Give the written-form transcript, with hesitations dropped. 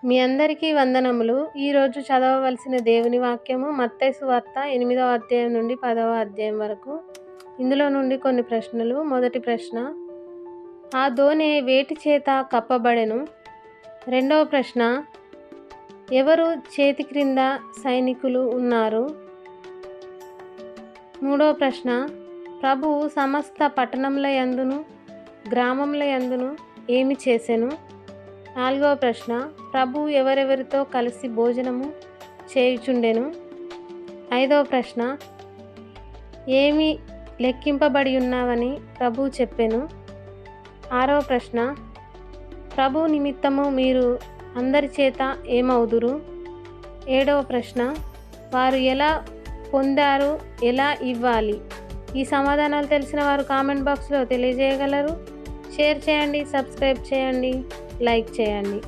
మీ అందరికీ వందనములు. ఈరోజు చదవవలసిన దేవుని వాక్యము మత్తయి సువార్త 8వ అధ్యాయం నుండి 10వ అధ్యాయం వరకు. ఇందులో నుండి కొన్ని ప్రశ్నలు. మొదటి ప్రశ్న, ఆ దోణి వేటి చేత కప్పబడెను? రెండవ ప్రశ్న, ఎవరు చేతి క్రింద సైనికులు ఉన్నారు? మూడవ ప్రశ్న, ప్రభువు సమస్త పట్టణముల యందును గ్రామముల యందును ఏమి చేసెను? నాలుగవ ప్రశ్న, ప్రభువు ఎవరెవరితో కలిసి భోజనము చేయుచుండెను? ఐదవ ప్రశ్న, ఏమి లెక్కింపబడి ఉన్నావని ప్రభువు చెప్పెను? ఆరవ ప్రశ్న, ప్రభువు నిమిత్తము మీరు అందరి చేత ఏమవుదురు? ఏడవ ప్రశ్న, వారు ఎలా పొందారు, ఎలా ఇవ్వాలి? ఈ సమాధానాలు తెలిసిన వారు కామెంట్ బాక్స్లో తెలియజేయగలరు. షేర్ చేయండి, సబ్స్క్రైబ్ చేయండి, లైక్ చేయండి.